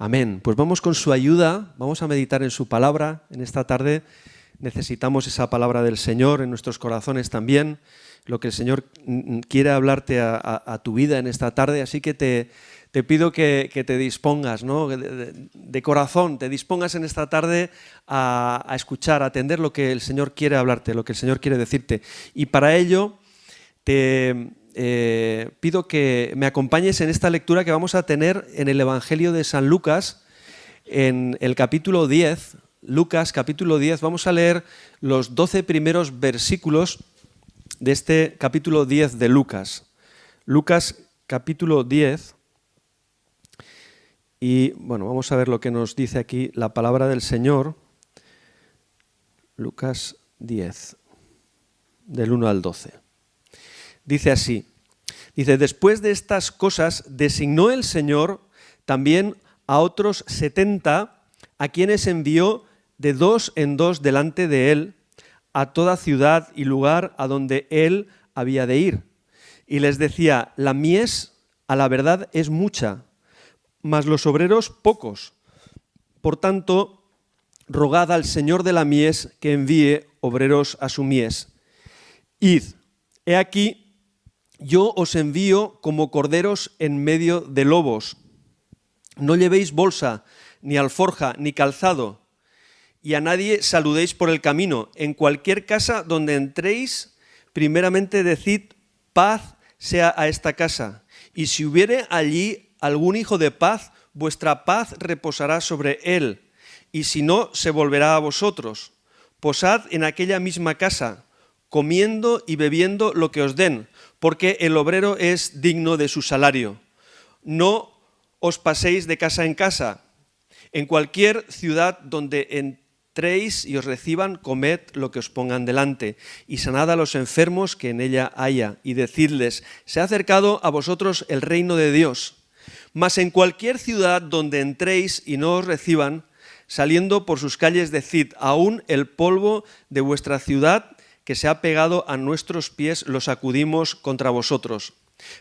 Amén. Pues vamos con su ayuda, vamos a meditar en su palabra en esta tarde. Necesitamos esa palabra del Señor en nuestros corazones también, lo que el Señor quiere hablarte a tu vida en esta tarde, así que te pido que te dispongas, ¿no? De corazón, te dispongas en esta tarde a escuchar, a atender lo que el Señor quiere hablarte, lo que el Señor quiere decirte. Y para ello te pido que me acompañes en esta lectura que vamos a tener en el Evangelio de San Lucas, en el capítulo 10, Lucas capítulo 10, vamos a leer los 12 primeros versículos de este capítulo 10 de Lucas. Lucas capítulo 10, y bueno, vamos a ver lo que nos dice aquí la palabra del Señor. Lucas 10, del 1 al 12. Dice así, después de estas cosas designó el Señor también a otros 70, a quienes envió de dos en dos delante de él a toda ciudad y lugar a donde él había de ir. Y les decía, la mies a la verdad es mucha, mas los obreros pocos. Por tanto, rogad al Señor de la mies que envíe obreros a su mies. Id, he aquí, yo os envío como corderos en medio de lobos. No llevéis bolsa, ni alforja, ni calzado, y a nadie saludéis por el camino. En cualquier casa donde entréis, primeramente decid, paz sea a esta casa. Y si hubiere allí algún hijo de paz, vuestra paz reposará sobre él, y si no, se volverá a vosotros. Posad en aquella misma casa, comiendo y bebiendo lo que os den, porque el obrero es digno de su salario. No os paséis de casa en casa. En cualquier ciudad donde entréis y os reciban, comed lo que os pongan delante, y sanad a los enfermos que en ella haya, y decidles, se ha acercado a vosotros el reino de Dios. Mas en cualquier ciudad donde entréis y no os reciban, saliendo por sus calles decid, aún el polvo de vuestra ciudad que se ha pegado a nuestros pies lo sacudimos contra vosotros.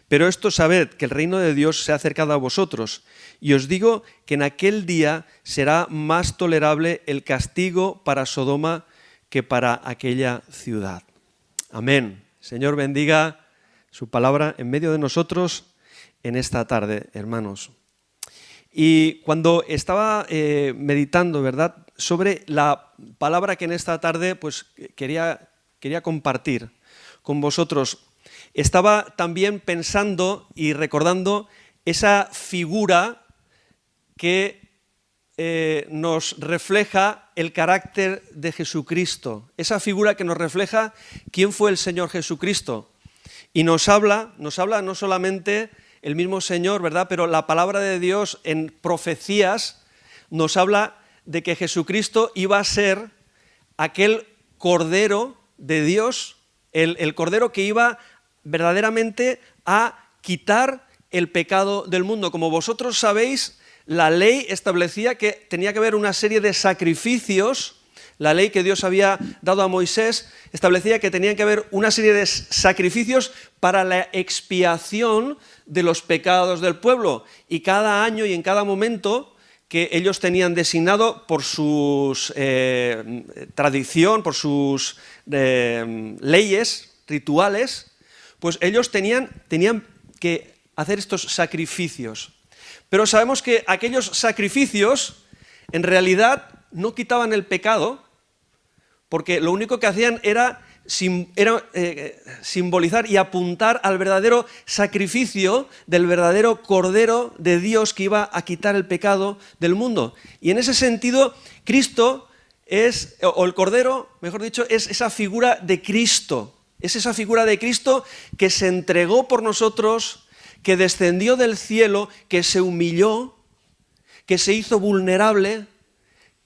Pero esto sabed, que el reino de Dios se ha acercado a vosotros, y os digo que en aquel día será más tolerable el castigo para Sodoma que para aquella ciudad. Amén. Señor, bendiga su palabra en medio de nosotros en esta tarde, hermanos. Y cuando estaba meditando, ¿verdad?, sobre la palabra que en esta tarde pues quería compartir con vosotros, estaba también pensando y recordando esa figura que nos refleja el carácter de Jesucristo, esa figura que nos refleja quién fue el Señor Jesucristo. Y nos habla no solamente el mismo Señor, ¿verdad?, pero la palabra de Dios en profecías nos habla de que Jesucristo iba a ser aquel Cordero de Dios, el Cordero que iba verdaderamente a quitar el pecado del mundo. Como vosotros sabéis, la ley establecía que tenía que haber una serie de sacrificios. La ley que Dios había dado a Moisés establecía que tenía que haber una serie de sacrificios para la expiación de los pecados del pueblo. Y cada año y en cada momento que ellos tenían designado por su tradición, por sus leyes, rituales, pues ellos tenían que hacer estos sacrificios. Pero sabemos que aquellos sacrificios en realidad no quitaban el pecado, porque lo único que hacían era simbolizar y apuntar al verdadero sacrificio del verdadero Cordero de Dios que iba a quitar el pecado del mundo. Y en ese sentido, Cristo o el Cordero, mejor dicho, es esa figura de Cristo. Es esa figura de Cristo que se entregó por nosotros, que descendió del cielo, que se humilló, que se hizo vulnerable,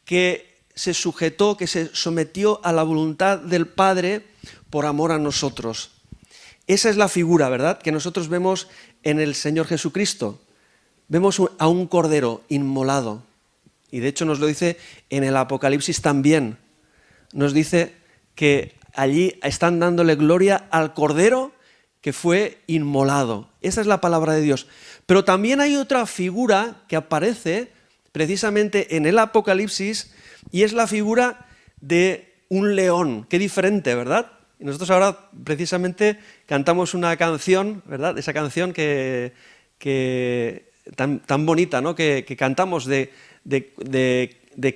que se sujetó, que se sometió a la voluntad del Padre por amor a nosotros. Esa es la figura, ¿verdad?, que nosotros vemos en el Señor Jesucristo. Vemos a un Cordero inmolado. Y de hecho nos lo dice en el Apocalipsis también. Nos dice que allí están dándole gloria al Cordero que fue inmolado. Esa es la palabra de Dios. Pero también hay otra figura que aparece precisamente en el Apocalipsis y es la figura de un león. Qué diferente, ¿verdad? Y nosotros ahora precisamente cantamos una canción, ¿verdad? Esa canción que tan bonita, ¿no? Que cantamos de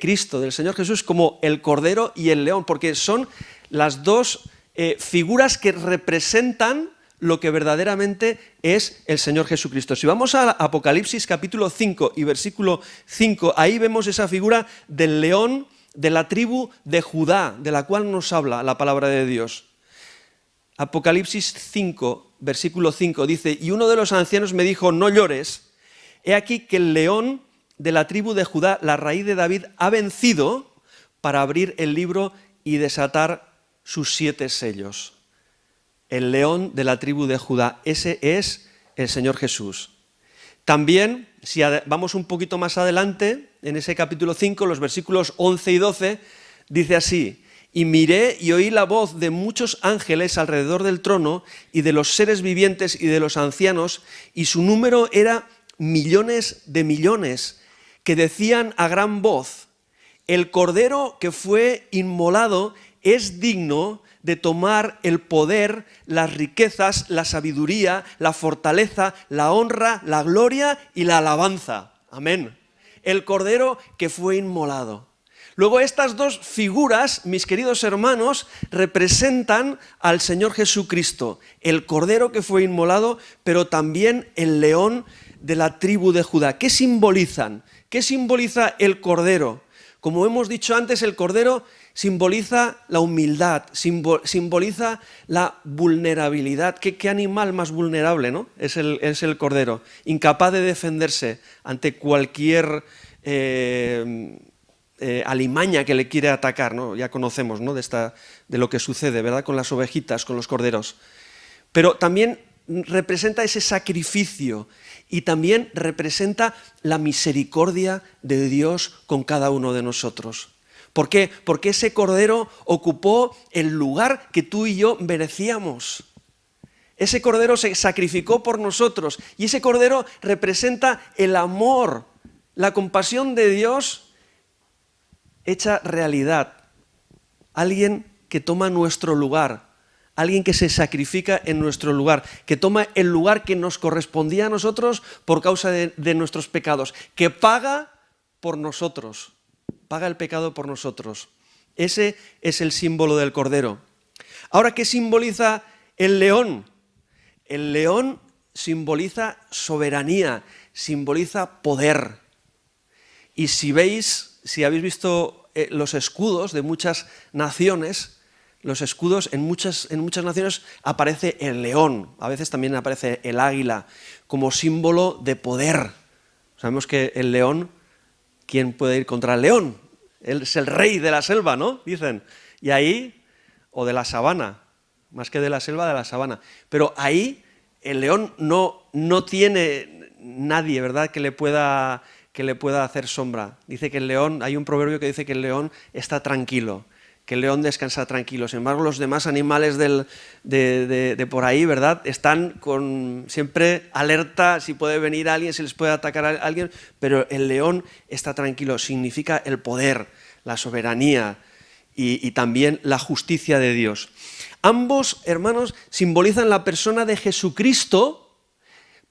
Cristo, del Señor Jesús, como el Cordero y el León, porque son las dos figuras que representan lo que verdaderamente es el Señor Jesucristo. Si vamos a Apocalipsis capítulo 5 y versículo 5, ahí vemos esa figura del león de la tribu de Judá, de la cual nos habla la palabra de Dios. Apocalipsis 5, versículo 5 dice: y uno de los ancianos me dijo, no llores, he aquí que el león de la tribu de Judá, la raíz de David, ha vencido para abrir el libro y desatar sus 7 sellos. El león de la tribu de Judá, ese es el Señor Jesús. También, si vamos un poquito más adelante, en ese capítulo 5, los versículos 11 y 12, dice así: y miré y oí la voz de muchos ángeles alrededor del trono y de los seres vivientes y de los ancianos, y su número era millones de millones, que decían a gran voz: el Cordero que fue inmolado es digno de tomar el poder, las riquezas, la sabiduría, la fortaleza, la honra, la gloria y la alabanza. Amén. El Cordero que fue inmolado. Luego estas dos figuras, mis queridos hermanos, representan al Señor Jesucristo. El Cordero que fue inmolado, pero también el león de la tribu de Judá. ¿Qué simbolizan? ¿Qué simboliza el Cordero? Como hemos dicho antes, el Cordero simboliza la humildad, simboliza la vulnerabilidad. ¿Qué animal más vulnerable, ¿no? Es el Cordero, incapaz de defenderse ante cualquier alimaña que le quiere atacar, ¿no? Ya conocemos, ¿no? de lo que sucede, ¿verdad? Con las ovejitas, con los corderos. Pero también representa ese sacrificio y también representa la misericordia de Dios con cada uno de nosotros. ¿Por qué? Porque ese Cordero ocupó el lugar que tú y yo merecíamos. Ese Cordero se sacrificó por nosotros y ese Cordero representa el amor, la compasión de Dios hecha realidad. Alguien que toma nuestro lugar, alguien que se sacrifica en nuestro lugar, que toma el lugar que nos correspondía a nosotros por causa de nuestros pecados, que paga por nosotros, paga el pecado por nosotros. Ese es el símbolo del Cordero. Ahora, ¿qué simboliza el león? El león simboliza soberanía, simboliza poder. Y si habéis visto los escudos de muchas naciones, los escudos en muchas naciones aparece el león, a veces también aparece el águila, como símbolo de poder. Sabemos que el león, ¿quién puede ir contra el león? Él es el rey de la selva, ¿no? Dicen. Y ahí, o de la sabana, más que de la selva, de la sabana. Pero ahí el león no tiene nadie, ¿verdad?, que le pueda hacer sombra. Dice que el león, hay un proverbio que dice que el león está tranquilo, que el león descansa tranquilo. Sin embargo, los demás animales de por ahí, ¿verdad?, están siempre alerta, si puede venir alguien, si les puede atacar a alguien, pero el león está tranquilo. Significa el poder, la soberanía y también la justicia de Dios. Ambos, hermanos, simbolizan la persona de Jesucristo,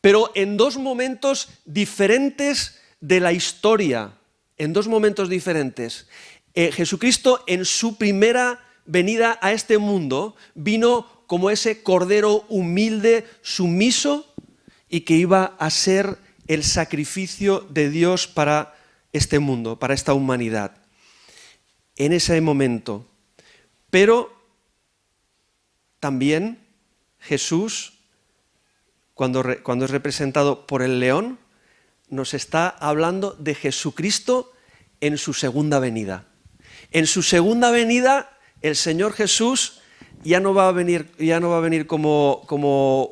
pero en dos momentos diferentes de la historia, en dos momentos diferentes. Jesucristo, en su primera venida a este mundo, vino como ese Cordero humilde, sumiso, y que iba a ser el sacrificio de Dios para este mundo, para esta humanidad. En ese momento. Pero también Jesús, cuando es representado por el león, nos está hablando de Jesucristo en su segunda venida. En su segunda venida, el Señor Jesús ya no va a venir como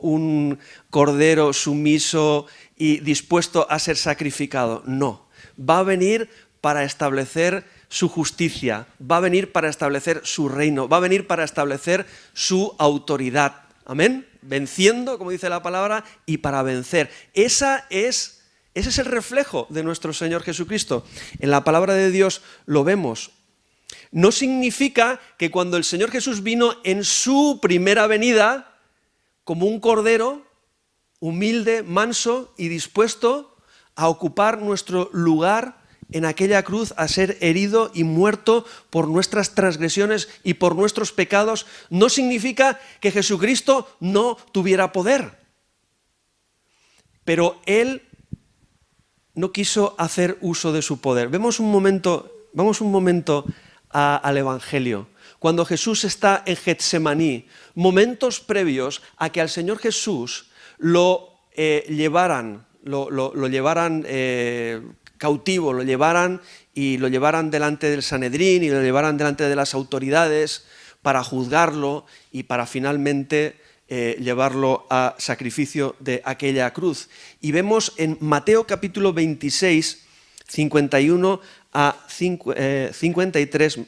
un cordero sumiso y dispuesto a ser sacrificado. No, va a venir para establecer su justicia, va a venir para establecer su reino, va a venir para establecer su autoridad. Amén. Venciendo, como dice la palabra, y para vencer. Esa es Ese es el reflejo de nuestro Señor Jesucristo. En la palabra de Dios lo vemos. No significa que cuando el Señor Jesús vino en su primera venida, como un cordero, humilde, manso y dispuesto a ocupar nuestro lugar en aquella cruz, a ser herido y muerto por nuestras transgresiones y por nuestros pecados, no significa que Jesucristo no tuviera poder. Pero Él no quiso hacer uso de su poder. Vamos un momento al Evangelio. Cuando Jesús está en Getsemaní, momentos previos a que al Señor Jesús lo llevaran cautivo, lo llevaran delante del Sanedrín y lo llevaran delante de las autoridades para juzgarlo y para finalmente llevarlo a sacrificio de aquella cruz. Y vemos en Mateo capítulo 26, 51 a 53,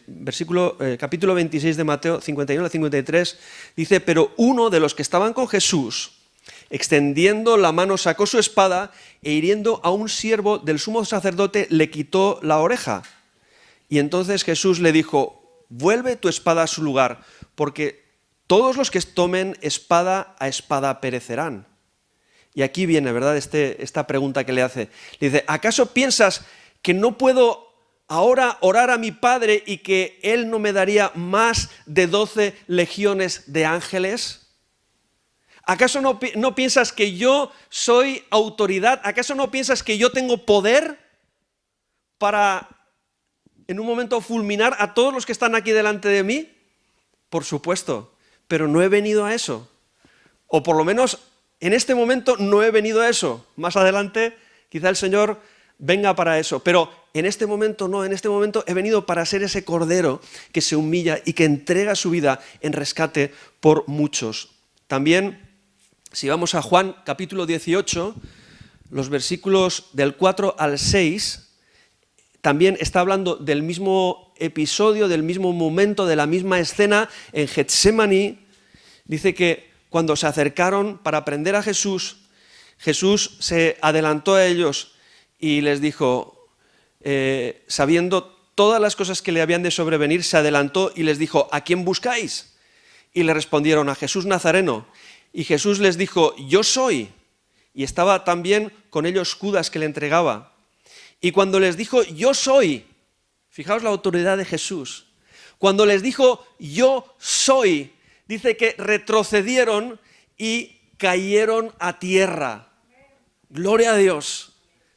capítulo 26 de Mateo, 51 a 53, dice: pero uno de los que estaban con Jesús, extendiendo la mano, sacó su espada e hiriendo a un siervo del sumo sacerdote, le quitó la oreja. Y entonces Jesús le dijo: vuelve tu espada a su lugar, porque todos los que tomen espada a espada perecerán. Y aquí viene, ¿verdad?, esta pregunta que le hace. Le dice: ¿acaso piensas que no puedo ahora orar a mi Padre y que Él no me daría más de 12 legiones de ángeles? ¿Acaso no piensas que yo soy autoridad? ¿Acaso no piensas que yo tengo poder para en un momento fulminar a todos los que están aquí delante de mí? Por supuesto, pero no he venido a eso. O por lo menos en este momento no he venido a eso. Más adelante quizá el Señor venga para eso, pero en este momento no, en este momento he venido para ser ese cordero que se humilla y que entrega su vida en rescate por muchos. También, si vamos a Juan capítulo 18, los versículos del 4 al 6, también está hablando del mismo episodio, del mismo momento, de la misma escena en Getsemaní. Dice que cuando se acercaron para prender a Jesús, Jesús se adelantó a ellos y les dijo, sabiendo todas las cosas que le habían de sobrevenir, se adelantó y les dijo: ¿a quién buscáis? Y le respondieron: a Jesús Nazareno. Y Jesús les dijo: yo soy. Y estaba también con ellos Judas, que le entregaba. Y cuando les dijo: yo soy, fijaos la autoridad de Jesús. Cuando les dijo: yo soy, dice que retrocedieron y cayeron a tierra. Gloria a Dios.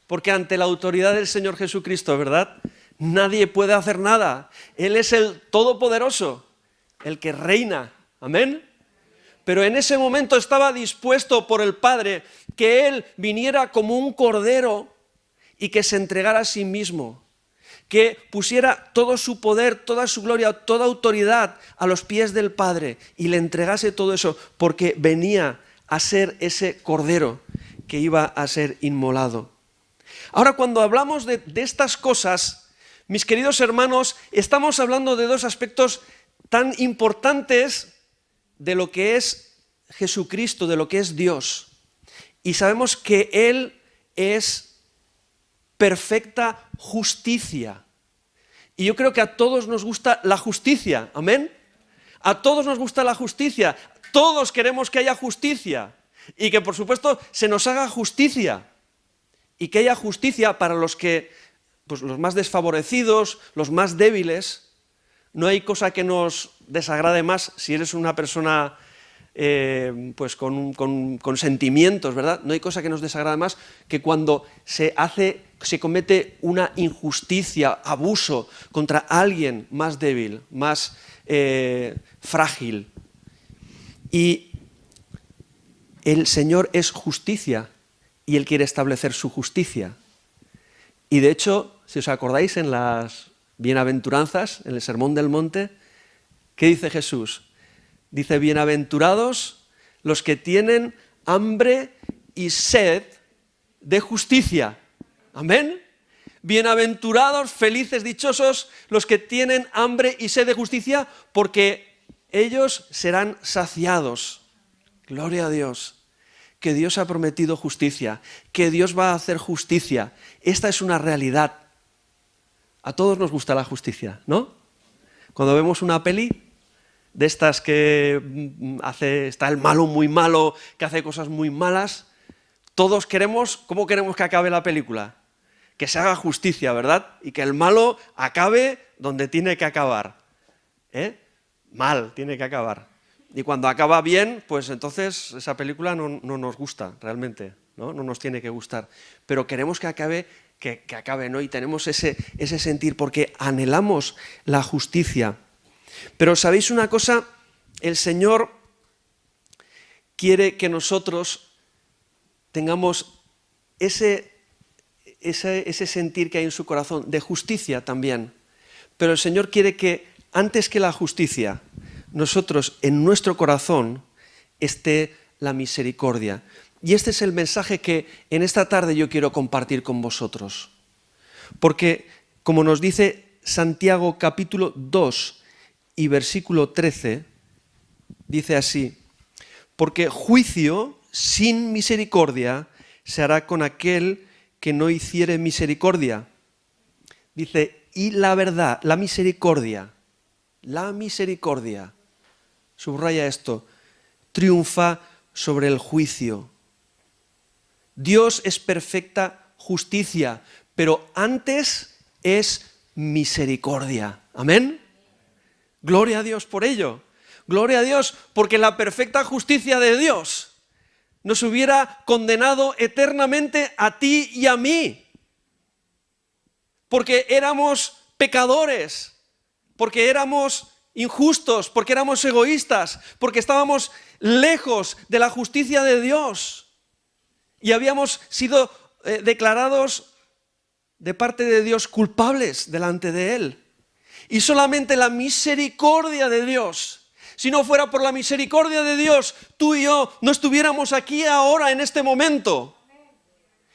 Porque ante la autoridad del Señor Jesucristo, ¿verdad?, nadie puede hacer nada. Él es el Todopoderoso, el que reina. Amén. Pero en ese momento estaba dispuesto por el Padre que Él viniera como un cordero y que se entregara a sí mismo, que pusiera todo su poder, toda su gloria, toda autoridad a los pies del Padre y le entregase todo eso, porque venía a ser ese cordero que iba a ser inmolado. Ahora, cuando hablamos de estas cosas, mis queridos hermanos, estamos hablando de dos aspectos tan importantes de lo que es Jesucristo, de lo que es Dios. Y sabemos que Él es perfecta justicia. Y yo creo que a todos nos gusta la justicia, ¿amén? A todos nos gusta la justicia, todos queremos que haya justicia y que por supuesto se nos haga justicia y que haya justicia para los que, pues los más desfavorecidos, los más débiles. No hay cosa que nos desagrade más si eres una persona pues con sentimientos, ¿verdad? No hay cosa que nos desagrade más que cuando se comete una injusticia, abuso contra alguien más débil, más frágil. Y el Señor es justicia y Él quiere establecer su justicia. Y de hecho, si os acordáis en las bienaventuranzas, en el Sermón del Monte, ¿qué dice Jesús? Dice: bienaventurados los que tienen hambre y sed de justicia. Amén. Bienaventurados, felices, dichosos los que tienen hambre y sed de justicia, porque ellos serán saciados. Gloria a Dios. que Dios ha prometido justicia, que Dios va a hacer justicia. Esta es una realidad. A todos nos gusta la justicia, ¿no? Cuando vemos una peli de estas que está el malo muy malo, que hace cosas muy malas, todos queremos, ¿cómo queremos que acabe la película? Que se haga justicia, ¿verdad? Y que el malo acabe donde tiene que acabar. Mal tiene que acabar. Y cuando acaba bien, pues entonces esa película no nos gusta realmente, ¿no? No nos tiene que gustar. Pero queremos que acabe, que acabe, ¿no? Y tenemos ese sentir porque anhelamos la justicia. Pero ¿sabéis una cosa? El Señor quiere que nosotros tengamos ese sentir que hay en su corazón de justicia también. Pero el Señor quiere que antes que la justicia, nosotros en nuestro corazón esté la misericordia. Y este es el mensaje que en esta tarde yo quiero compartir con vosotros. Porque, como nos dice Santiago capítulo 2 y versículo 13, dice así: porque juicio sin misericordia se hará con aquel que no hiciere misericordia. Dice, y la verdad, la misericordia, subraya esto, triunfa sobre el juicio. Dios es perfecta justicia, pero antes es misericordia. ¿Amén? Gloria a Dios por ello. Gloria a Dios porque la perfecta justicia de Dios nos hubiera condenado eternamente a ti y a mí. Porque éramos pecadores, porque éramos injustos, porque éramos egoístas, porque estábamos lejos de la justicia de Dios y habíamos sido declarados de parte de Dios culpables delante de Él. Y solamente la misericordia de Dios, si no fuera por la misericordia de Dios, tú y yo no estuviéramos aquí ahora en este momento.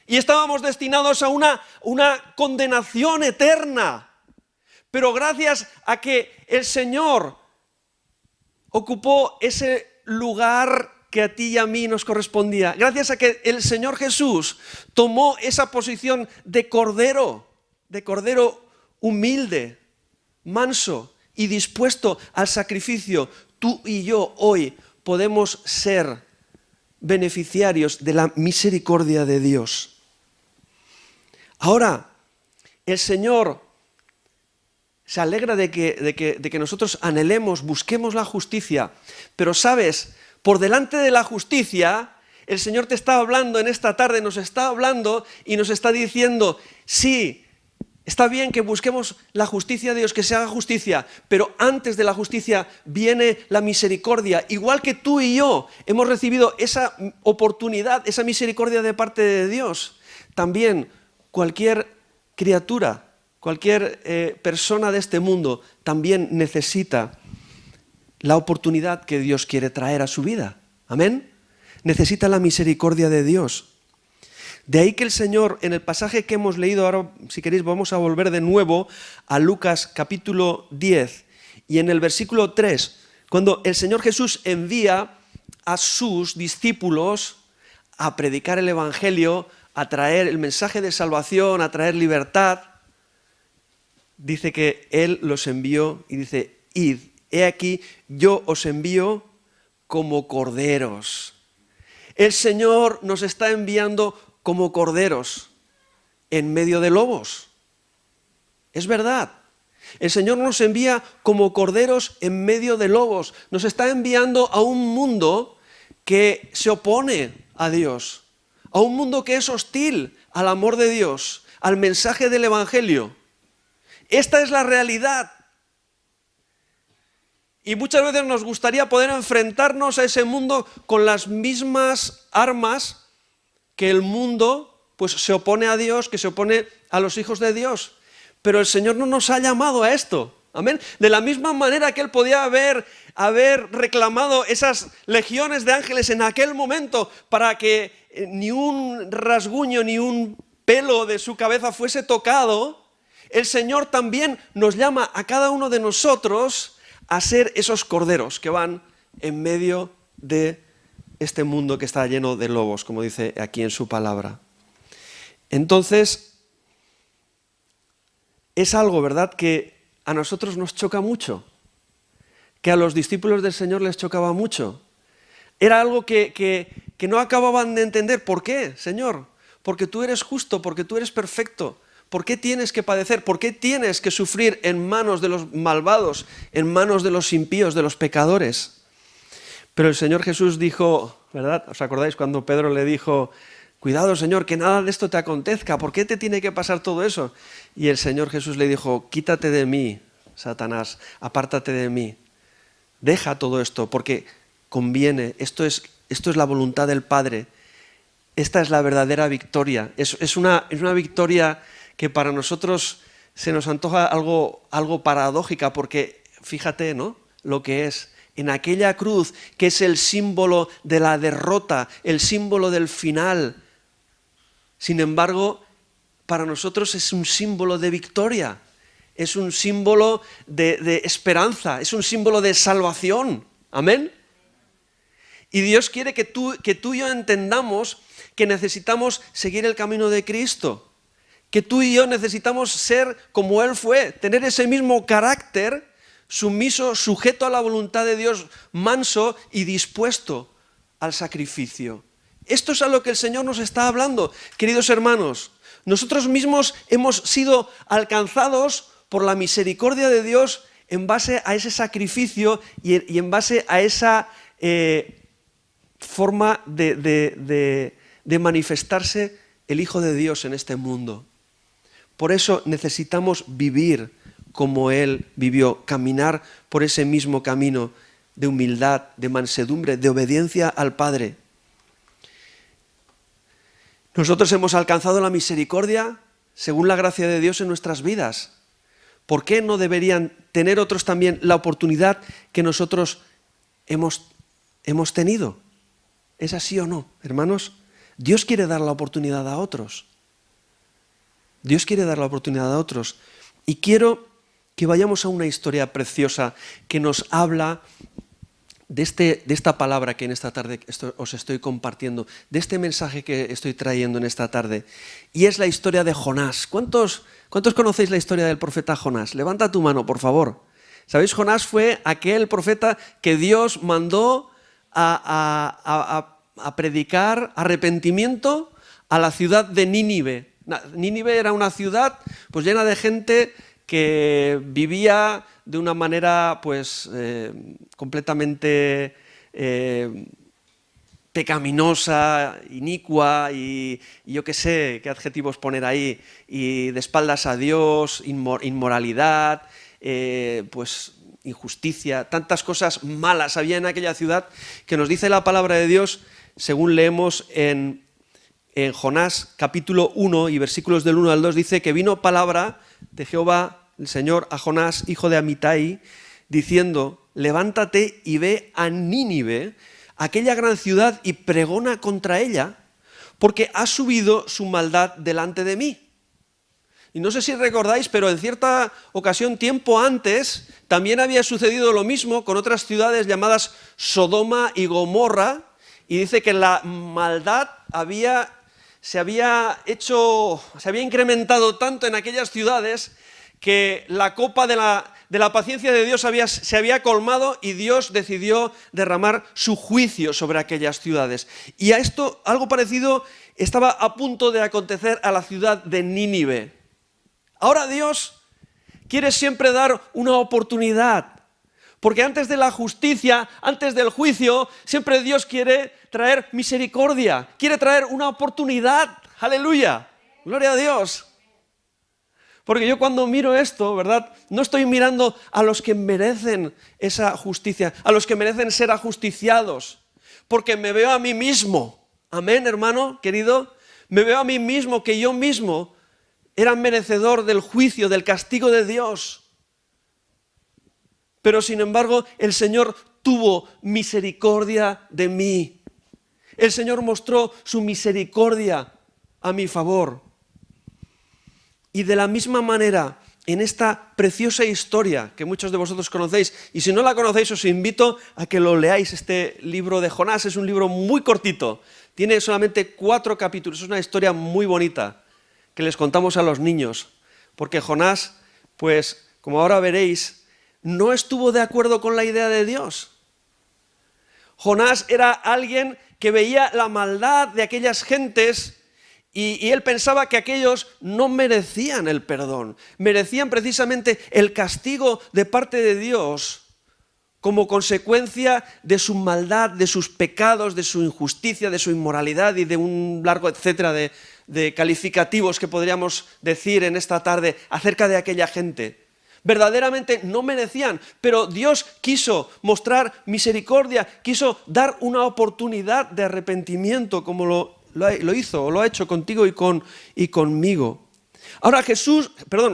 Y estábamos destinados a una condenación eterna. Pero gracias a que el Señor ocupó ese lugar que a ti y a mí nos correspondía, gracias a que el Señor Jesús tomó esa posición de cordero humilde, manso y dispuesto al sacrificio, tú y yo hoy podemos ser beneficiarios de la misericordia de Dios. Ahora, el Señor se alegra de que nosotros anhelemos, busquemos la justicia, pero sabes, por delante de la justicia, el Señor te está hablando en esta tarde, nos está hablando y nos está diciendo, sí, está bien que busquemos la justicia de Dios, que se haga justicia, pero antes de la justicia viene la misericordia. Igual que tú y yo hemos recibido esa oportunidad, esa misericordia de parte de Dios, también cualquier criatura, cualquier persona de este mundo también necesita la oportunidad que Dios quiere traer a su vida. ¿Amén? Necesita la misericordia de Dios. De ahí que el Señor, en el pasaje que hemos leído, ahora si queréis vamos a volver de nuevo a Lucas capítulo 10 y en el versículo 3, cuando el Señor Jesús envía a sus discípulos a predicar el Evangelio, a traer el mensaje de salvación, a traer libertad, dice que Él los envió y dice, id, he aquí, yo os envío como corderos. El Señor nos está enviando como corderos en medio de lobos. Es verdad. El Señor nos envía como corderos en medio de lobos. Nos está enviando a un mundo que se opone a Dios, a un mundo que es hostil al amor de Dios, al mensaje del Evangelio. Esta es la realidad. Y muchas veces nos gustaría poder enfrentarnos a ese mundo con las mismas armas que el mundo pues, se opone a Dios, que se opone a los hijos de Dios. Pero el Señor no nos ha llamado a esto. Amén. De la misma manera que Él podía haber reclamado esas legiones de ángeles en aquel momento para que ni un rasguño ni un pelo de su cabeza fuese tocado, el Señor también nos llama a cada uno de nosotros a ser esos corderos que van en medio de este mundo que está lleno de lobos, como dice aquí en su palabra. Entonces, es algo, ¿verdad?, que a nosotros nos choca mucho, que a los discípulos del Señor les chocaba mucho. Era algo que no acababan de entender. ¿Por qué, Señor? Porque tú eres justo, porque tú eres perfecto. ¿Por qué tienes que padecer? ¿Por qué tienes que sufrir en manos de los malvados, en manos de los impíos, de los pecadores? Pero el Señor Jesús dijo, ¿verdad? ¿Os acordáis cuando Pedro le dijo, cuidado, Señor, que nada de esto te acontezca? ¿Por qué te tiene que pasar todo eso? Y el Señor Jesús le dijo, quítate de mí, Satanás, apártate de mí. Deja todo esto, porque conviene, esto es la voluntad del Padre. Esta es la verdadera victoria. Es una victoria que para nosotros se nos antoja algo paradójica, porque fíjate, ¿no?, lo que es. En aquella cruz, que es el símbolo de la derrota, el símbolo del final. Sin embargo, para nosotros es un símbolo de victoria, es un símbolo de esperanza, es un símbolo de salvación. ¿Amén? Y Dios quiere que tú y yo entendamos que necesitamos seguir el camino de Cristo, que tú y yo necesitamos ser como Él fue, tener ese mismo carácter sumiso, sujeto a la voluntad de Dios, manso y dispuesto al sacrificio. Esto es a lo que el Señor nos está hablando, queridos hermanos. Nosotros mismos hemos sido alcanzados por la misericordia de Dios en base a ese sacrificio y en base a esa forma de manifestarse el Hijo de Dios en este mundo. Por eso necesitamos vivir como Él vivió, caminar por ese mismo camino de humildad, de mansedumbre, de obediencia al Padre. Nosotros hemos alcanzado la misericordia según la gracia de Dios en nuestras vidas. ¿Por qué no deberían tener otros también la oportunidad que nosotros hemos tenido? ¿Es así o no, hermanos? Dios quiere dar la oportunidad a otros. Dios quiere dar la oportunidad a otros. Y quiero que vayamos a una historia preciosa que nos habla de esta palabra que en esta tarde os estoy compartiendo, de este mensaje que estoy trayendo en esta tarde. Y es la historia de Jonás. ¿Cuántos conocéis la historia del profeta Jonás? Levanta tu mano, por favor. ¿Sabéis? Jonás fue aquel profeta que Dios mandó a predicar arrepentimiento a la ciudad de Nínive. Nínive era una ciudad pues llena de gente que vivía de una manera pues completamente pecaminosa, inicua y yo qué sé, qué adjetivos poner ahí, y de espaldas a Dios, inmoralidad, pues injusticia, tantas cosas malas había en aquella ciudad que nos dice la palabra de Dios, según leemos en Jonás capítulo 1 y versículos del 1 al 2, dice que vino palabra de Jehová, el Señor, a Jonás, hijo de Amitai, diciendo, levántate y ve a Nínive, aquella gran ciudad, y pregona contra ella, porque ha subido su maldad delante de mí. Y no sé si recordáis, pero en cierta ocasión, tiempo antes, también había sucedido lo mismo con otras ciudades llamadas Sodoma y Gomorra, y dice que la maldad se había incrementado tanto en aquellas ciudades que la copa de la paciencia de Dios se había colmado y Dios decidió derramar su juicio sobre aquellas ciudades. Y a esto, algo parecido, estaba a punto de acontecer a la ciudad de Nínive. Ahora Dios quiere siempre dar una oportunidad, porque antes de la justicia, antes del juicio, siempre Dios quiere traer misericordia, quiere traer una oportunidad. ¡Aleluya! ¡Gloria a Dios! Porque yo cuando miro esto, ¿verdad?, no estoy mirando a los que merecen esa justicia, a los que merecen ser ajusticiados, porque me veo a mí mismo. Amén, hermano, querido. Me veo a mí mismo, que yo mismo era merecedor del juicio, del castigo de Dios. Pero sin embargo, el Señor tuvo misericordia de mí. El Señor mostró su misericordia a mi favor. Y de la misma manera, en esta preciosa historia que muchos de vosotros conocéis. Y si no la conocéis, os invito a que lo leáis. Este libro de Jonás es un libro muy cortito. Tiene solamente 4 capítulos. Es una historia muy bonita que les contamos a los niños. Porque Jonás, pues, como ahora veréis, no estuvo de acuerdo con la idea de Dios. Jonás era alguien que veía la maldad de aquellas gentes y él pensaba que aquellos no merecían el perdón, merecían precisamente el castigo de parte de Dios como consecuencia de su maldad, de sus pecados, de su injusticia, de su inmoralidad y de un largo etcétera de calificativos que podríamos decir en esta tarde acerca de aquella gente. Verdaderamente no merecían, pero Dios quiso mostrar misericordia, quiso dar una oportunidad de arrepentimiento como lo hizo o lo ha hecho contigo y conmigo. Ahora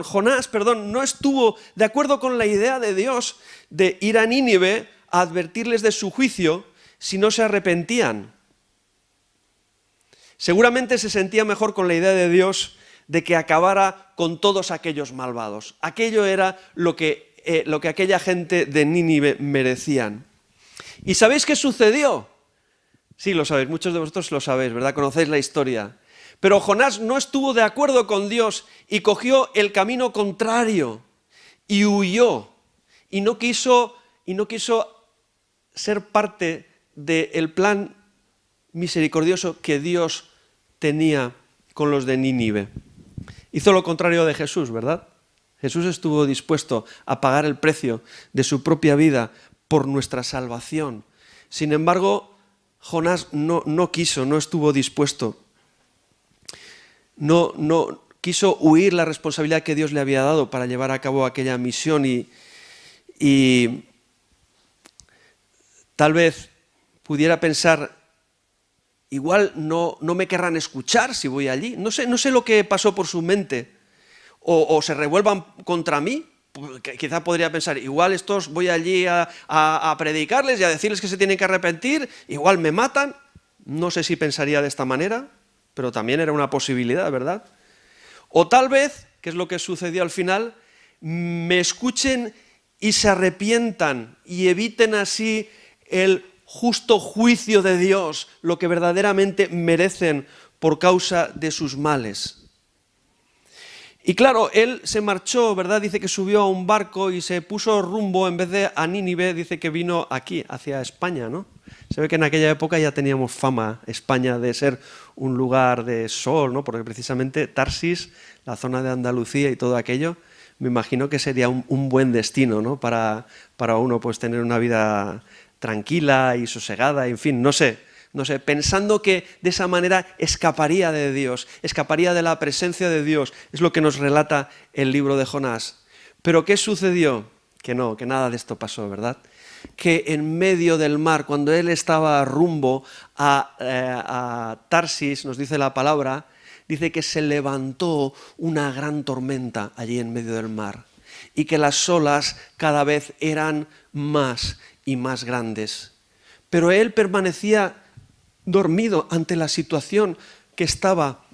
Jonás no estuvo de acuerdo con la idea de Dios de ir a Nínive a advertirles de su juicio si no se arrepentían. Seguramente se sentía mejor con la idea de Dios de que acabara con todos aquellos malvados. Aquello era lo que aquella gente de Nínive merecían. ¿Y sabéis qué sucedió? Sí, lo sabéis, muchos de vosotros lo sabéis, ¿verdad? Conocéis la historia. Pero Jonás no estuvo de acuerdo con Dios y cogió el camino contrario y huyó y no quiso ser parte del plan misericordioso que Dios tenía con los de Nínive. Hizo lo contrario de Jesús, ¿verdad? Jesús estuvo dispuesto a pagar el precio de su propia vida por nuestra salvación. Sin embargo, Jonás no quiso, no estuvo dispuesto. No quiso huir la responsabilidad que Dios le había dado para llevar a cabo aquella misión y tal vez pudiera pensar, igual no me querrán escuchar si voy allí. No sé lo que pasó por su mente. O se revuelvan contra mí. Quizá podría pensar, igual estos voy allí a predicarles y a decirles que se tienen que arrepentir, igual me matan. No sé si pensaría de esta manera, pero también era una posibilidad, ¿verdad? O tal vez, que es lo que sucedió al final, me escuchen y se arrepientan y eviten así el justo juicio de Dios, lo que verdaderamente merecen por causa de sus males. Y claro, él se marchó, ¿verdad? Dice que subió a un barco y se puso rumbo, en vez de a Nínive, dice que vino aquí, hacia España, ¿no? Se ve que en aquella época ya teníamos fama, España, de ser un lugar de sol, ¿no? Porque precisamente Tarsis, la zona de Andalucía y todo aquello, me imagino que sería un buen destino, ¿no? Para uno, pues, tener una vida tranquila y sosegada, en fin, no sé, pensando que de esa manera escaparía de Dios, escaparía de la presencia de Dios. Es lo que nos relata el libro de Jonás. ¿Pero qué sucedió? Que nada de esto pasó, ¿verdad? Que en medio del mar, cuando él estaba rumbo a Tarsis, nos dice la palabra, dice que se levantó una gran tormenta allí en medio del mar y que las olas cada vez eran más y más grandes. Pero él permanecía dormido ante la situación que estaba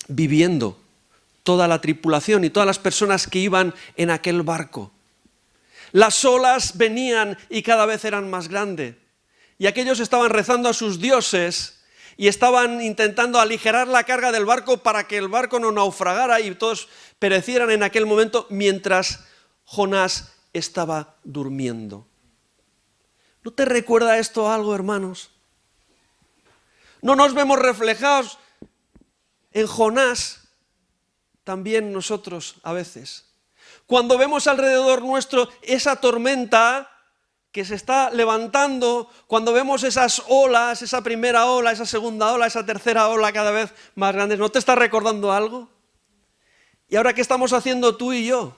viviendo toda la tripulación y todas las personas que iban en aquel barco. Las olas venían y cada vez eran más grandes. Y aquellos estaban rezando a sus dioses y estaban intentando aligerar la carga del barco para que el barco no naufragara y todos perecieran en aquel momento mientras Jonás estaba durmiendo. ¿No te recuerda esto algo, hermanos? ¿No nos vemos reflejados en Jonás también nosotros a veces? Cuando vemos alrededor nuestro esa tormenta que se está levantando, cuando vemos esas olas, esa primera ola, esa segunda ola, esa tercera ola cada vez más grandes, ¿no te está recordando algo? ¿Y ahora qué estamos haciendo tú y yo?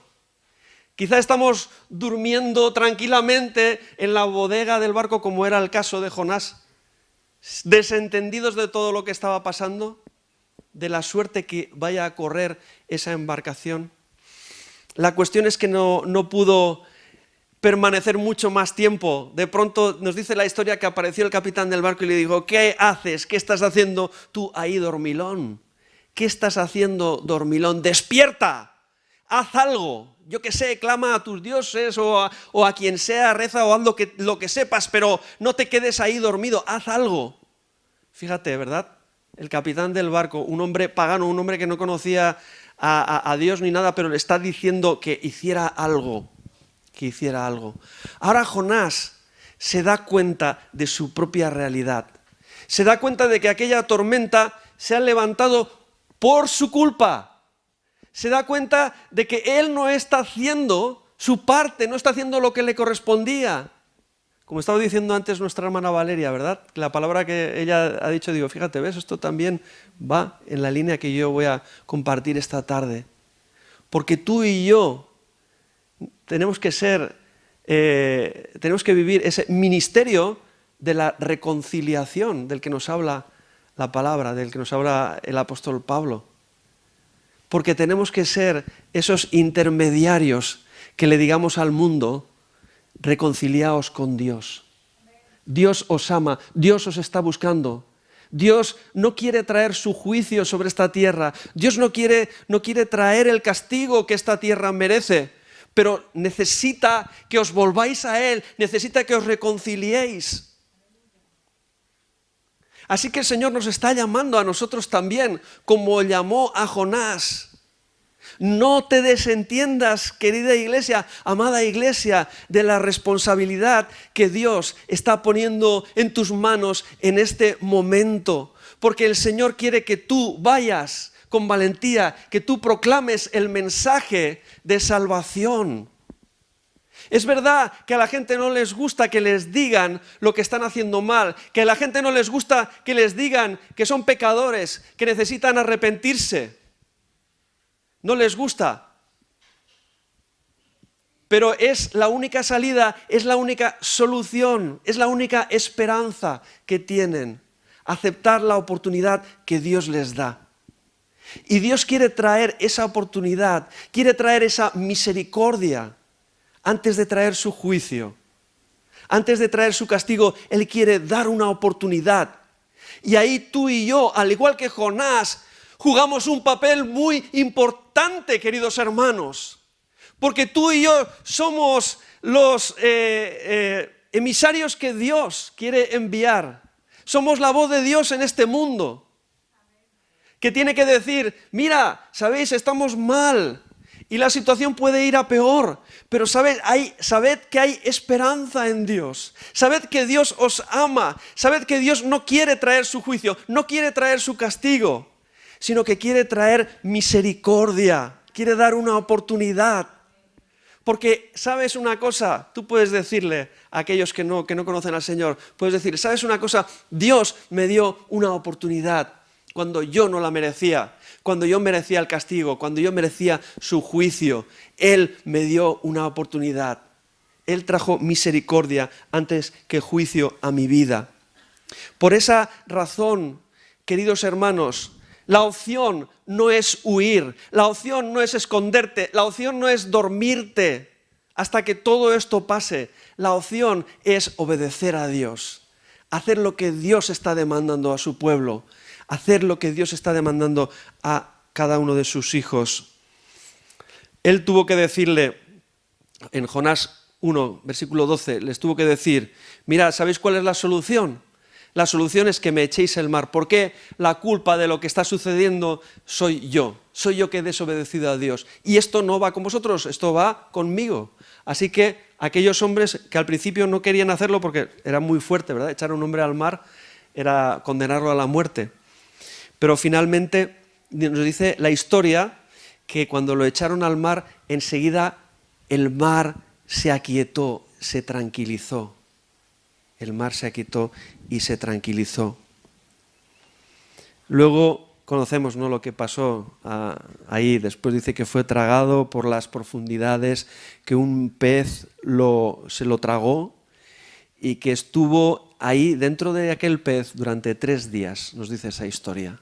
Quizá estamos durmiendo tranquilamente en la bodega del barco, como era el caso de Jonás, desentendidos de todo lo que estaba pasando, de la suerte que vaya a correr esa embarcación. La cuestión es que no pudo permanecer mucho más tiempo. De pronto nos dice la historia que apareció el capitán del barco y le dijo: ¿qué haces? ¿Qué estás haciendo tú ahí, dormilón? ¿Qué estás haciendo, dormilón? ¡Despierta! haz algo. Yo que sé, clama a tus dioses o a quien sea, reza o haz lo que sepas, pero no te quedes ahí dormido, haz algo. Fíjate, ¿verdad? El capitán del barco, un hombre pagano, un hombre que no conocía a Dios ni nada, pero le está diciendo que hiciera algo, que hiciera algo. Ahora Jonás se da cuenta de su propia realidad. Se da cuenta de que aquella tormenta se ha levantado por su culpa. Se da cuenta de que él no está haciendo su parte, no está haciendo lo que le correspondía. Como estaba diciendo antes nuestra hermana Valeria, ¿verdad? La palabra que ella ha dicho, digo, fíjate, ¿ves? Esto también va en la línea que yo voy a compartir esta tarde. Porque tú y yo tenemos que vivir ese ministerio de la reconciliación del que nos habla la palabra, del que nos habla el apóstol Pablo. Porque tenemos que ser esos intermediarios que le digamos al mundo, reconciliaos con Dios. Dios os ama, Dios os está buscando. Dios no quiere traer su juicio sobre esta tierra. Dios no quiere traer el castigo que esta tierra merece, pero necesita que os volváis a Él, necesita que os reconciliéis. Así que el Señor nos está llamando a nosotros también, como llamó a Jonás. No te desentiendas, querida iglesia, amada iglesia, de la responsabilidad que Dios está poniendo en tus manos en este momento. Porque el Señor quiere que tú vayas con valentía, que tú proclames el mensaje de salvación. Es verdad que a la gente no les gusta que les digan lo que están haciendo mal, que a la gente no les gusta que les digan que son pecadores, que necesitan arrepentirse. No les gusta. Pero es la única salida, es la única solución, es la única esperanza que tienen. Aceptar la oportunidad que Dios les da. Y Dios quiere traer esa oportunidad, quiere traer esa misericordia. Antes de traer su juicio, antes de traer su castigo, Él quiere dar una oportunidad. Y ahí tú y yo, al igual que Jonás, jugamos un papel muy importante, queridos hermanos. Porque tú y yo somos los emisarios que Dios quiere enviar. Somos la voz de Dios en este mundo. Que tiene que decir, mira, sabéis, estamos mal. Y la situación puede ir a peor, pero sabed que hay esperanza en Dios. Sabed que Dios os ama. Sabed que Dios no quiere traer su juicio, no quiere traer su castigo, sino que quiere traer misericordia, quiere dar una oportunidad. Porque, ¿sabes una cosa? Tú puedes decirle a aquellos que no conocen al Señor, puedes decir, ¿sabes una cosa? Dios me dio una oportunidad cuando yo no la merecía. Cuando yo merecía el castigo, cuando yo merecía su juicio, Él me dio una oportunidad. Él trajo misericordia antes que juicio a mi vida. Por esa razón, queridos hermanos, la opción no es huir, la opción no es esconderte, la opción no es dormirte hasta que todo esto pase. La opción es obedecer a Dios, hacer lo que Dios está demandando a su pueblo. Hacer lo que Dios está demandando a cada uno de sus hijos. Él tuvo que decirle, en Jonás 1, versículo 12, les tuvo que decir, mira, ¿sabéis cuál es la solución? La solución es que me echéis el mar. ¿Por qué la culpa de lo que está sucediendo soy yo? Soy yo que he desobedecido a Dios. Y esto no va con vosotros, esto va conmigo. Así que aquellos hombres que al principio no querían hacerlo porque era muy fuerte, ¿verdad? Echar a un hombre al mar era condenarlo a la muerte. Pero finalmente nos dice la historia que cuando lo echaron al mar, enseguida el mar se aquietó, se tranquilizó. El mar se aquietó y se tranquilizó. Luego conocemos, ¿no?, lo que pasó ahí. Después dice que fue tragado por las profundidades, que un pez se lo tragó y que estuvo ahí dentro de aquel pez durante 3 días, nos dice esa historia.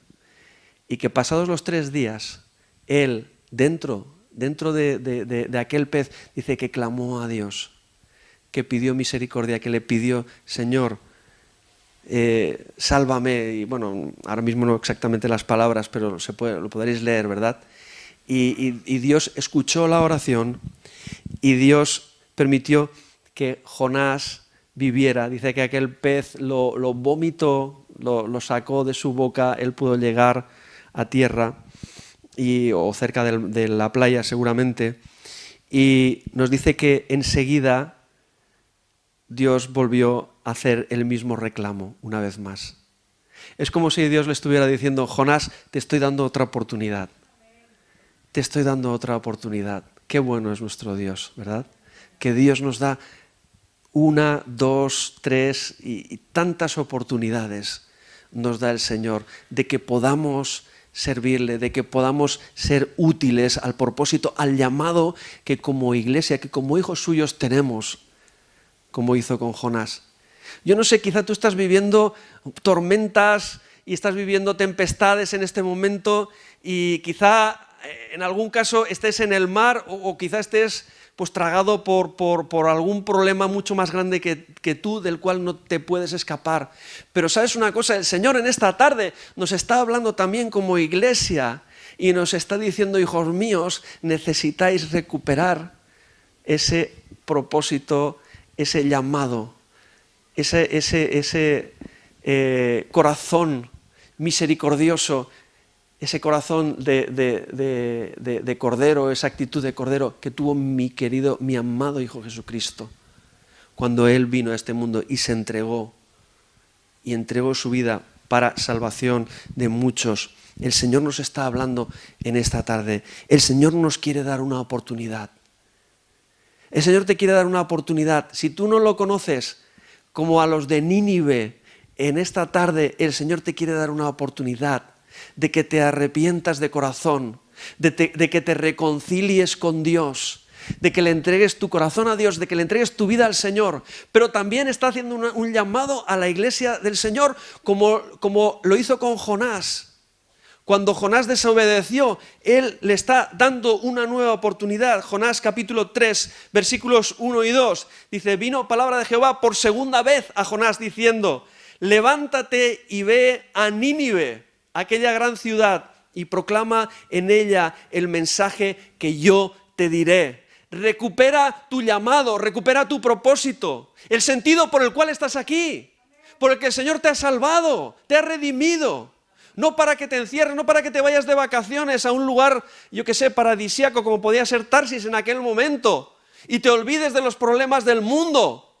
Y que pasados los 3 días, él, dentro de aquel pez, dice que clamó a Dios, que pidió misericordia, que le pidió, Señor, sálvame. Y bueno, ahora mismo no exactamente las palabras, pero lo podréis leer, ¿verdad? y Dios escuchó la oración y Dios permitió que Jonás viviera. Dice que aquel pez lo vomitó, lo sacó de su boca, él pudo llegar a tierra o cerca de la playa seguramente, y nos dice que enseguida Dios volvió a hacer el mismo reclamo una vez más. Es como si Dios le estuviera diciendo: Jonás, te estoy dando otra oportunidad. Te estoy dando otra oportunidad. Qué bueno es nuestro Dios, ¿verdad? Que Dios nos da 1, 2, 3 y tantas oportunidades nos da el Señor de que podamos servirle, de que podamos ser útiles al propósito, al llamado que como iglesia, que como hijos suyos tenemos, como hizo con Jonás. Yo no sé, quizá tú estás viviendo tormentas y estás viviendo tempestades en este momento y quizá en algún caso estés en el mar o quizá estés pues tragado por algún problema mucho más grande que tú, del cual no te puedes escapar. Pero ¿sabes una cosa? El Señor en esta tarde nos está hablando también como iglesia y nos está diciendo: hijos míos, necesitáis recuperar ese propósito, ese llamado, ese corazón misericordioso, ese corazón de cordero, esa actitud de cordero que tuvo mi amado Hijo Jesucristo cuando Él vino a este mundo y se entregó su vida para salvación de muchos. El Señor nos está hablando en esta tarde. El Señor nos quiere dar una oportunidad. El Señor te quiere dar una oportunidad. Si tú no lo conoces, como a los de Nínive, en esta tarde el Señor te quiere dar una oportunidad de que te arrepientas de corazón, de que te reconcilies con Dios, de que le entregues tu corazón a Dios, de que le entregues tu vida al Señor. Pero también está haciendo un llamado a la iglesia del Señor, como lo hizo con Jonás. Cuando Jonás desobedeció, Él le está dando una nueva oportunidad. Jonás capítulo 3, versículos 1 y 2, dice: vino palabra de Jehová por segunda vez a Jonás diciendo: levántate y ve a Nínive, aquella gran ciudad, y proclama en ella el mensaje que yo te diré. Recupera tu llamado, recupera tu propósito, el sentido por el cual estás aquí, por el que el Señor te ha salvado, te ha redimido. No para que te encierres, no para que te vayas de vacaciones a un lugar, yo que sé, paradisíaco como podía ser Tarsis en aquel momento, y te olvides de los problemas del mundo.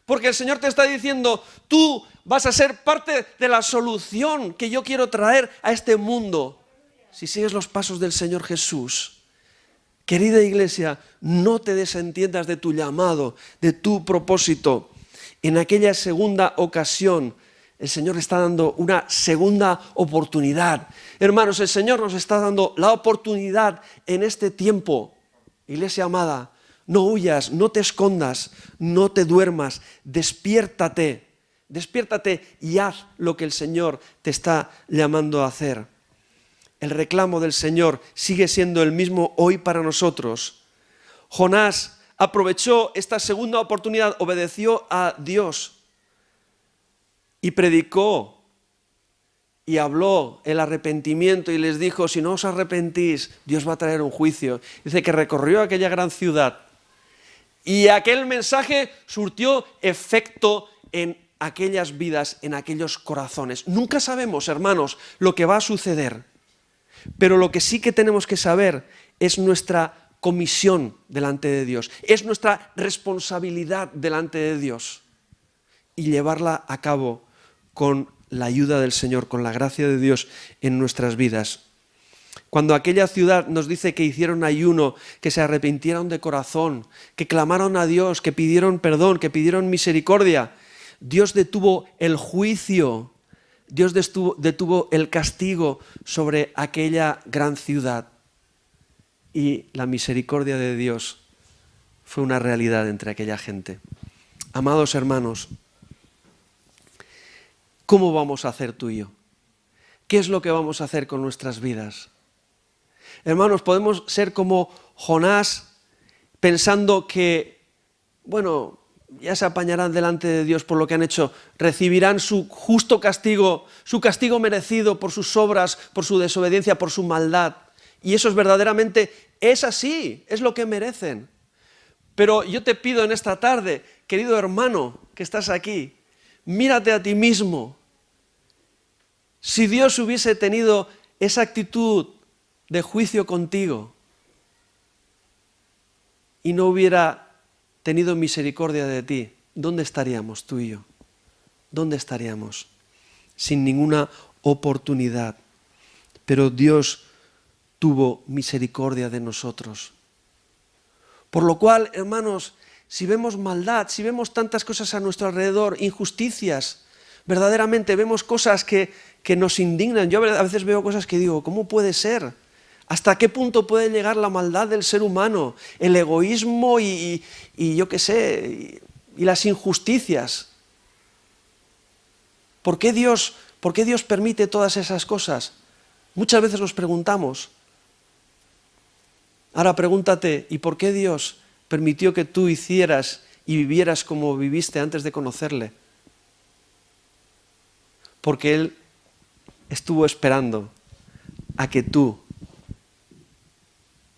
Porque el Señor te está diciendo: tú vas a ser parte de la solución que yo quiero traer a este mundo si sigues los pasos del Señor Jesús. Querida iglesia, no te desentiendas de tu llamado, de tu propósito. En aquella segunda ocasión, el Señor está dando una segunda oportunidad. Hermanos, el Señor nos está dando la oportunidad en este tiempo. Iglesia amada, no huyas, no te escondas, no te duermas, despiértate y haz lo que el Señor te está llamando a hacer. El reclamo del Señor sigue siendo el mismo hoy para nosotros. Jonás aprovechó esta segunda oportunidad, obedeció a Dios y predicó y habló el arrepentimiento y les dijo: si no os arrepentís, Dios va a traer un juicio. Dice que recorrió aquella gran ciudad y aquel mensaje surtió efecto en aquellas vidas, en aquellos corazones. Nunca sabemos, hermanos, lo que va a suceder, pero lo que sí que tenemos que saber es nuestra comisión delante de Dios, es nuestra responsabilidad delante de Dios y llevarla a cabo con la ayuda del Señor, con la gracia de Dios en nuestras vidas. Cuando aquella ciudad nos dice que hicieron ayuno, que se arrepintieron de corazón, que clamaron a Dios, que pidieron perdón, que pidieron misericordia, Dios detuvo el juicio, Dios detuvo el castigo sobre aquella gran ciudad. Y la misericordia de Dios fue una realidad entre aquella gente. Amados hermanos, ¿cómo vamos a hacer tú y yo? ¿Qué es lo que vamos a hacer con nuestras vidas? Hermanos, podemos ser como Jonás pensando que, bueno, ya se apañarán delante de Dios por lo que han hecho, recibirán su justo castigo, su castigo merecido por sus obras, por su desobediencia, por su maldad. Y eso es así, es lo que merecen. Pero yo te pido en esta tarde, querido hermano que estás aquí, mírate a ti mismo. Si Dios hubiese tenido esa actitud de juicio contigo y no hubiera tenido misericordia de ti, ¿dónde estaríamos tú y yo? ¿Dónde estaríamos? Sin ninguna oportunidad. Pero Dios tuvo misericordia de nosotros. Por lo cual, hermanos, si vemos maldad, si vemos tantas cosas a nuestro alrededor, injusticias, verdaderamente vemos cosas que nos indignan. Yo a veces veo cosas que digo, ¿cómo puede ser? ¿Hasta qué punto puede llegar la maldad del ser humano? El egoísmo y yo qué sé, y las injusticias. ¿Por qué Dios permite todas esas cosas? Muchas veces nos preguntamos. Ahora pregúntate, ¿y por qué Dios permitió que tú hicieras y vivieras como viviste antes de conocerle? Porque Él estuvo esperando a que tú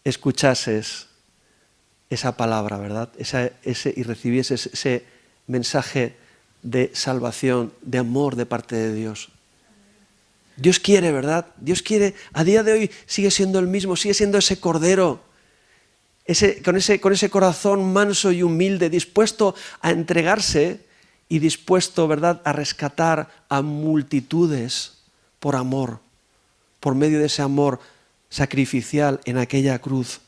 escuchases esa palabra, ¿verdad? Y recibieses ese mensaje de salvación, de amor de parte de Dios. Dios quiere, ¿verdad? Dios quiere, a día de hoy sigue siendo el mismo, sigue siendo ese cordero, con ese corazón manso y humilde, dispuesto a entregarse y dispuesto, ¿verdad?, a rescatar a multitudes por amor, por medio de ese amor sacrificial en aquella cruz.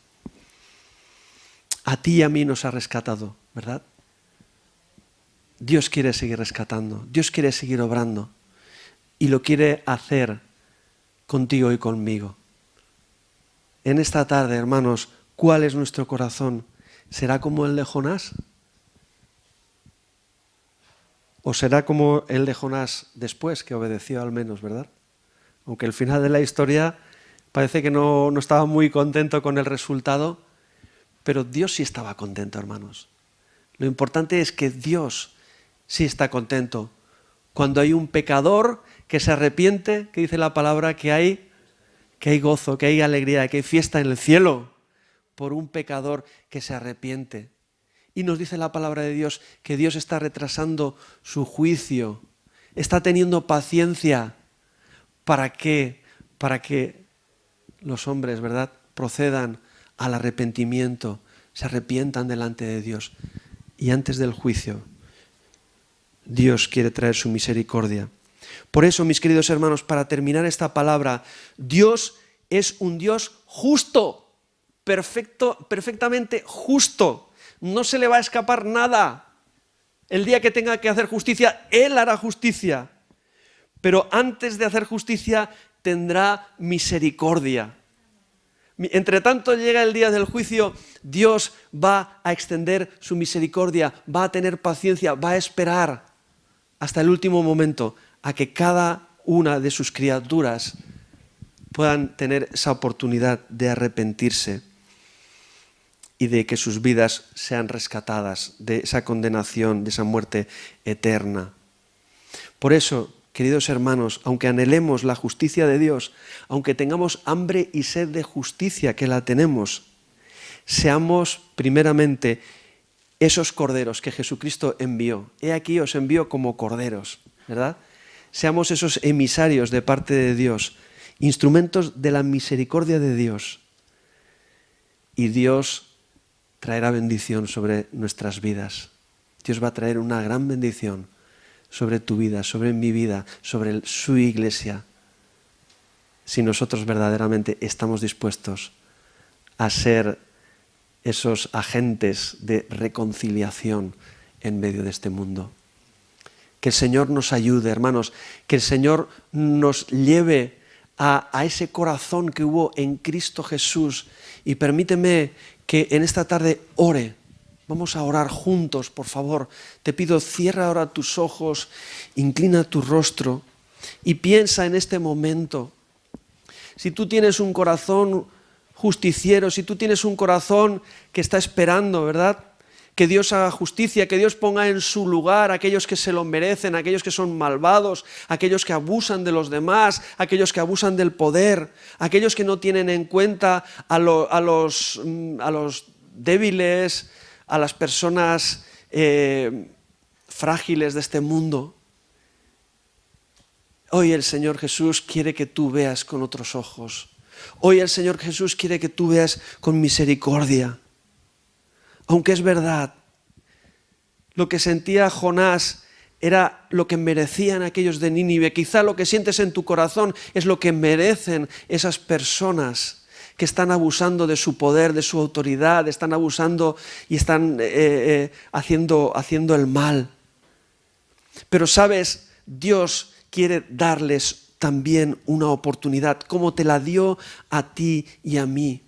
A ti y a mí nos ha rescatado, ¿verdad? Dios quiere seguir rescatando, Dios quiere seguir obrando y lo quiere hacer contigo y conmigo. En esta tarde, hermanos, ¿cuál es nuestro corazón? ¿Será como el de Jonás? ¿O será como el de Jonás después, que obedeció al menos, ¿verdad? Aunque el final de la historia parece que no estaba muy contento con el resultado, pero Dios sí estaba contento, hermanos. Lo importante es que Dios sí está contento. Cuando hay un pecador que se arrepiente, que dice la palabra que hay gozo, que hay alegría, que hay fiesta en el cielo por un pecador que se arrepiente. Y nos dice la palabra de Dios que Dios está retrasando su juicio, está teniendo paciencia. ¿Para qué? Para que los hombres, ¿verdad?, procedan al arrepentimiento, se arrepientan delante de Dios. Y antes del juicio, Dios quiere traer su misericordia. Por eso, mis queridos hermanos, para terminar esta palabra, Dios es un Dios justo, perfectamente justo. No se le va a escapar nada. El día que tenga que hacer justicia, Él hará justicia. Pero antes de hacer justicia, tendrá misericordia. Entre tanto llega el día del juicio, Dios va a extender su misericordia, va a tener paciencia, va a esperar hasta el último momento a que cada una de sus criaturas puedan tener esa oportunidad de arrepentirse y de que sus vidas sean rescatadas de esa condenación, de esa muerte eterna. Por eso, queridos hermanos, aunque anhelemos la justicia de Dios, aunque tengamos hambre y sed de justicia, que la tenemos, seamos primeramente esos corderos que Jesucristo envió. He aquí os envío como corderos, ¿verdad? Seamos esos emisarios de parte de Dios, instrumentos de la misericordia de Dios. Y Dios traerá bendición sobre nuestras vidas. Dios va a traer una gran bendición sobre tu vida, sobre mi vida, sobre su iglesia, si nosotros verdaderamente estamos dispuestos a ser esos agentes de reconciliación en medio de este mundo. Que el Señor nos ayude, hermanos, que el Señor nos lleve a ese corazón que hubo en Cristo Jesús. Y permíteme que en esta tarde ore. Vamos a orar juntos, por favor. Te pido, cierra ahora tus ojos, inclina tu rostro y piensa en este momento. Si tú tienes un corazón justiciero, si tú tienes un corazón que está esperando, ¿verdad?, que Dios haga justicia, que Dios ponga en su lugar a aquellos que se lo merecen, a aquellos que son malvados, a aquellos que abusan de los demás, a aquellos que abusan del poder, a aquellos que no tienen en cuenta a los débiles, a las personas frágiles de este mundo. Hoy el Señor Jesús quiere que tú veas con otros ojos. Hoy el Señor Jesús quiere que tú veas con misericordia. Aunque es verdad, lo que sentía Jonás era lo que merecían aquellos de Nínive. Quizá lo que sientes en tu corazón es lo que merecen esas personas que están abusando de su poder, de su autoridad, están abusando y están haciendo el mal. Pero sabes, Dios quiere darles también una oportunidad, como te la dio a ti y a mí.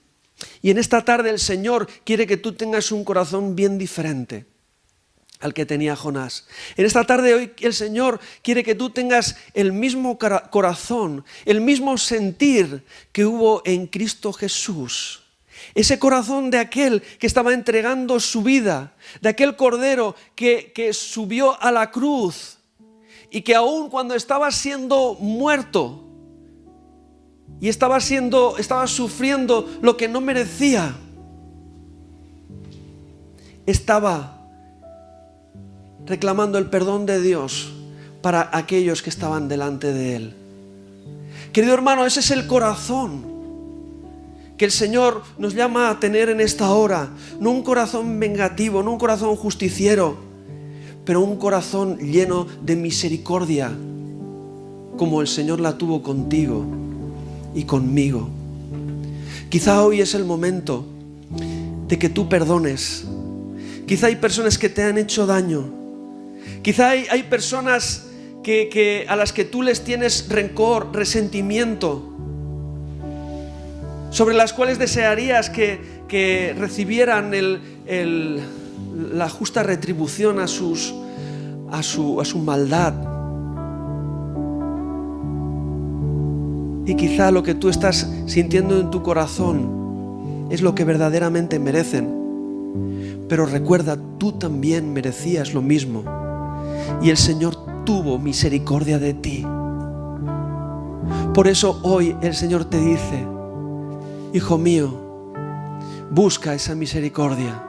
Y en esta tarde el Señor quiere que tú tengas un corazón bien diferente al que tenía Jonás. En esta tarde hoy el Señor quiere que tú tengas el mismo corazón, el mismo sentir que hubo en Cristo Jesús. Ese corazón de aquel que estaba entregando su vida, de aquel cordero que subió a la cruz y que aún cuando estaba siendo muerto y estaba sufriendo lo que no merecía, estaba reclamando el perdón de Dios para aquellos que estaban delante de Él. Querido hermano, ese es el corazón que el Señor nos llama a tener en esta hora. No un corazón vengativo, no un corazón justiciero, pero un corazón lleno de misericordia, como el Señor la tuvo contigo y conmigo. Quizá hoy es el momento de que tú perdones. Quizá hay personas que te han hecho daño. Quizá hay personas a las que tú les tienes rencor, resentimiento, sobre las cuales desearías que recibieran la justa retribución a su maldad. Y quizá lo que tú estás sintiendo en tu corazón es lo que verdaderamente merecen. Pero recuerda, tú también merecías lo mismo. Y el Señor tuvo misericordia de ti. Por eso hoy el Señor te dice: hijo mío, busca esa misericordia.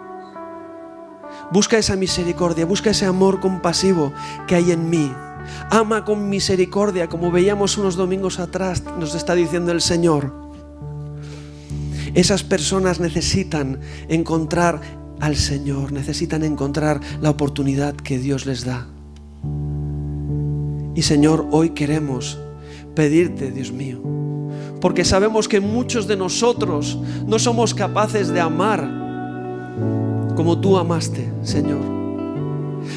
Busca esa misericordia, busca ese amor compasivo que hay en mí. Ama con misericordia, como veíamos unos domingos atrás, nos está diciendo el Señor. Esas personas necesitan encontrar al Señor, necesitan encontrar la oportunidad que Dios les da. Y Señor, hoy queremos pedirte, Dios mío, porque sabemos que muchos de nosotros no somos capaces de amar como tú amaste, Señor.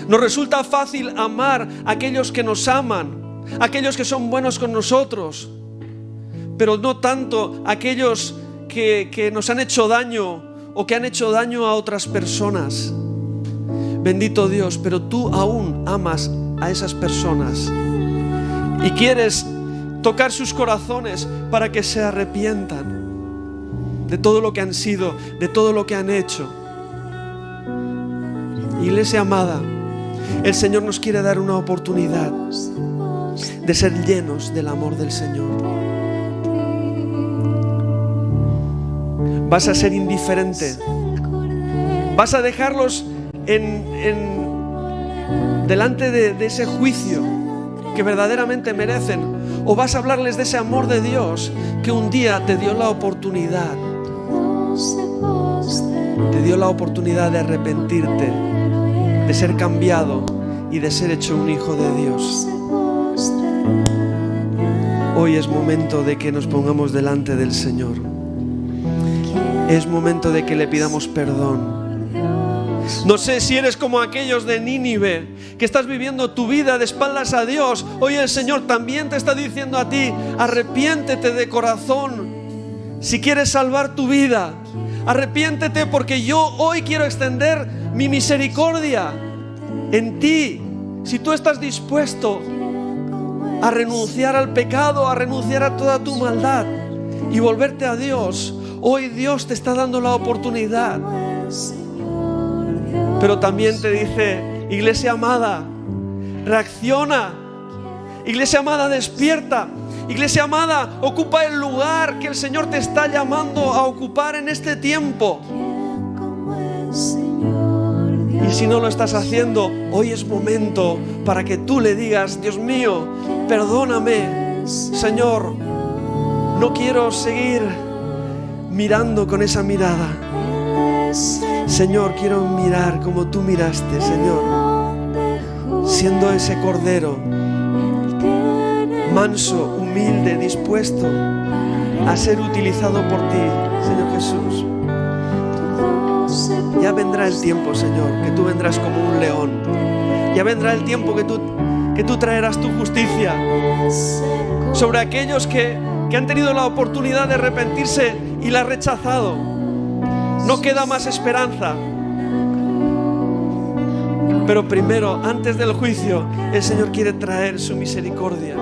Nos resulta fácil amar a aquellos que nos aman, a aquellos que son buenos con nosotros, pero no tanto a aquellos que nos han hecho daño o que han hecho daño a otras personas. Bendito Dios, pero tú aún amas a esas personas y quieres tocar sus corazones para que se arrepientan de todo lo que han sido, de todo lo que han hecho. Iglesia amada, el Señor nos quiere dar una oportunidad de ser llenos del amor del Señor. Vas a ser indiferente. Vas a dejarlos delante de ese juicio que verdaderamente merecen. O vas a hablarles de ese amor de Dios que un día te dio la oportunidad. Te dio la oportunidad de arrepentirte, de ser cambiado y de ser hecho un hijo de Dios. Hoy es momento de que nos pongamos delante del Señor. Es momento de que le pidamos perdón. No sé si eres como aquellos de Nínive, que estás viviendo tu vida de espaldas a Dios. Hoy el Señor también te está diciendo a ti: arrepiéntete de corazón. Si quieres salvar tu vida, arrepiéntete, porque yo hoy quiero extender mi misericordia en ti. Si tú estás dispuesto a renunciar al pecado, a renunciar a toda tu maldad y volverte a Dios, hoy Dios te está dando la oportunidad. Pero también te dice: iglesia amada, reacciona. Iglesia amada, despierta. Iglesia amada, ocupa el lugar que el Señor te está llamando a ocupar en este tiempo. Y si no lo estás haciendo, hoy es momento para que tú le digas: Dios mío, perdóname, Señor, no quiero seguir mirando con esa mirada. Señor, quiero mirar como tú miraste, Señor, siendo ese cordero manso, humilde, dispuesto a ser utilizado por ti, Señor Jesús. Ya vendrá el tiempo, Señor, que tú vendrás como un león. Ya vendrá el tiempo que tú traerás tu justicia sobre aquellos que han tenido la oportunidad de arrepentirse y la han rechazado. No queda más esperanza. Pero primero, antes del juicio, el Señor quiere traer su misericordia.